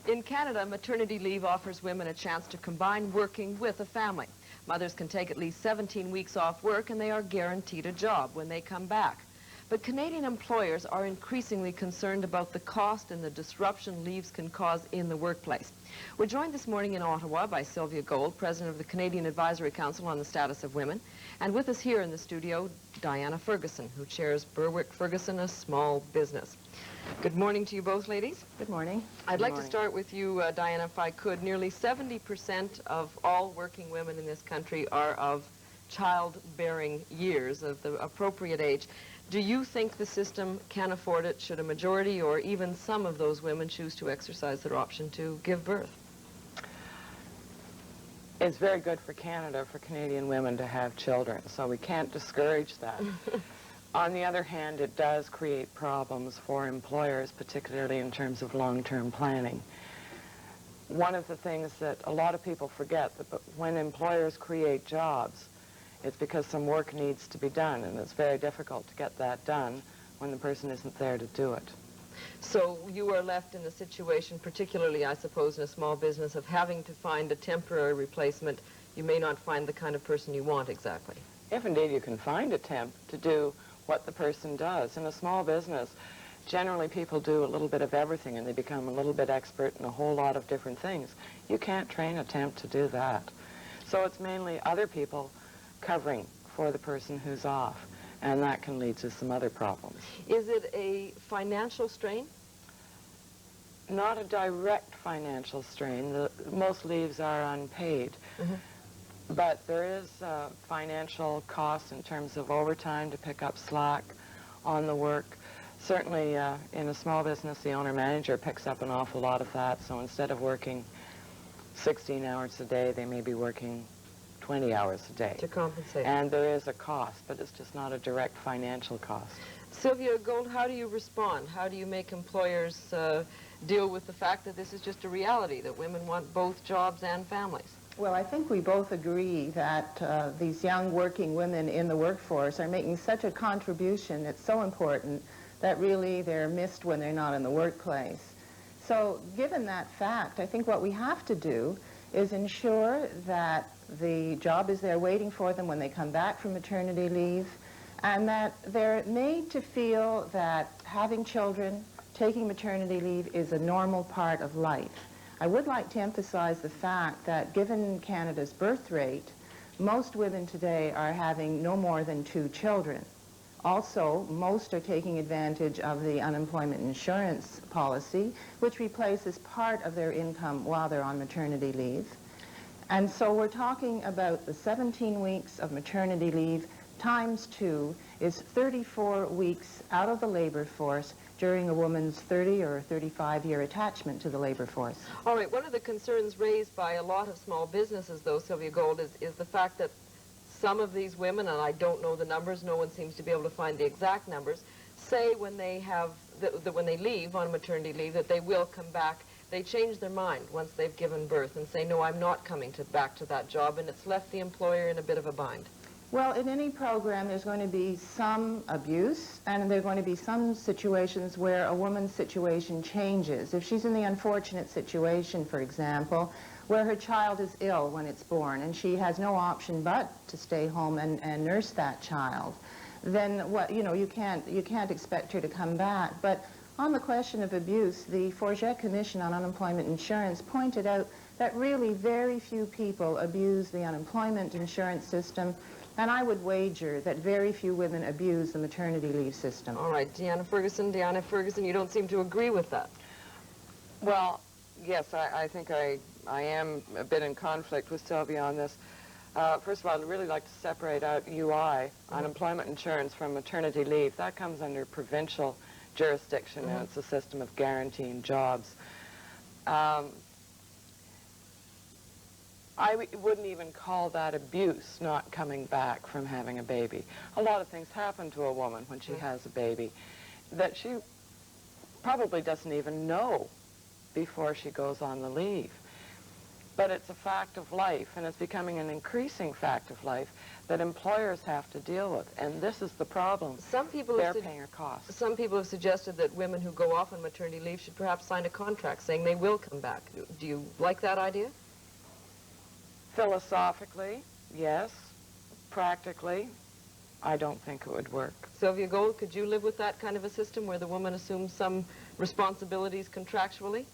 In Canada, maternity leave offers women a chance to combine working with a family. Mothers can take at least 17 weeks off work and they are guaranteed a job when they come back. But Canadian employers are increasingly concerned about the cost and the disruption leaves can cause in the workplace. We're joined this morning in Ottawa by Sylvia Gold, President of the Canadian Advisory Council on the Status of Women, and with us here in the studio, Diana Ferguson, who chairs Berwick-Ferguson, a small business. Good morning to you both, ladies. Good morning. I'd like to start with you, Diana, if I could. Nearly 70% of all working women in this country are of childbearing years, of the appropriate age. Do you think the system can afford it? Should a majority or even some of those women choose to exercise their option to give birth? It's very good for Canada, for Canadian women to have children, so we can't discourage that. On the other hand, it does create problems for employers, particularly in terms of long-term planning. One of the things that a lot of people forget, that when employers create jobs, it's because some work needs to be done, and it's very difficult to get that done when the person isn't there to do it. So you are left in a situation, particularly, I suppose, in a small business, of having to find a temporary replacement. You may not find the kind of person you want exactly. If indeed you can find a temp to do what the person does. In a small business, generally people do a little bit of everything and they become a little bit expert in a whole lot of different things. You can't train a temp to do that. So it's mainly other people covering for the person who's off, and that can lead to some other problems. Is it a financial strain? Not a direct financial strain. Most leaves are unpaid. Mm-hmm. But there is financial costs in terms of overtime to pick up slack on the work. Certainly in a small business, the owner-manager picks up an awful lot of that. So instead of working 16 hours a day, they may be working 20 hours a day. To compensate. And there is a cost, but it's just not a direct financial cost. Sylvia Gold, how do you respond? How do you make employers deal with the fact that this is just a reality, that women want both jobs and families? Well, I think we both agree that these young working women in the workforce are making such a contribution. It's so important that really they're missed when they're not in the workplace. So given that fact, I think what we have to do is ensure that the job is there waiting for them when they come back from maternity leave, and that they're made to feel that having children, taking maternity leave is a normal part of life. I would like to emphasize the fact that given Canada's birth rate, most women today are having no more than 2 children. Also, most are taking advantage of the unemployment insurance policy, which replaces part of their income while they're on maternity leave. And so we're talking about the 17 weeks of maternity leave times 2 is 34 weeks out of the labor force during a woman's 30 or 35-year attachment to the labor force. All right, one of the concerns raised by a lot of small businesses, though, Sylvia Gold, is the fact that some of these women, and I don't know the numbers, no one seems to be able to find the exact numbers, say when they have, that when they leave on maternity leave that they will come back. They change their mind once they've given birth and say, no, I'm not coming back to that job, and it's left the employer in a bit of a bind. Well, in any program, there's going to be some abuse, and there are going to be some situations where a woman's situation changes. If she's in the unfortunate situation, for example, where her child is ill when it's born, and she has no option but to stay home and nurse that child, then you can't expect her to come back. But on the question of abuse, the Forget Commission on Unemployment Insurance pointed out that really very few people abuse the unemployment insurance system, and I would wager that very few women abuse the maternity leave system. All right, Diana Ferguson, you don't seem to agree with that. Well, yes, I think I am a bit in conflict with Sylvia on this. First of all, I'd really like to separate out UI, unemployment insurance, from maternity leave. That comes under provincial jurisdiction, and it's a system of guaranteeing jobs. I wouldn't even call that abuse, not coming back from having a baby. A lot of things happen to a woman when she has a baby that she probably doesn't even know before she goes on the leave. But it's a fact of life, and it's becoming an increasing fact of life that employers have to deal with. And this is the problem. They're paying a cost. Some people have suggested that women who go off on maternity leave should perhaps sign a contract saying they will come back. Do you like that idea? Philosophically, yes. Practically, I don't think it would work. Sylvia Gold, could you live with that kind of a system where the woman assumes some responsibilities contractually?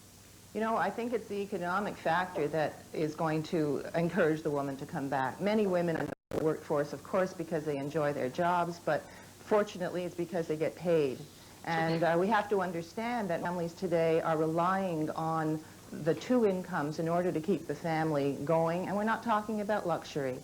You know, I think it's the economic factor that is going to encourage the woman to come back. Many women in the workforce, of course, because they enjoy their jobs, but fortunately it's because they get paid. And we have to understand that families today are relying on the two incomes in order to keep the family going, and we're not talking about luxury.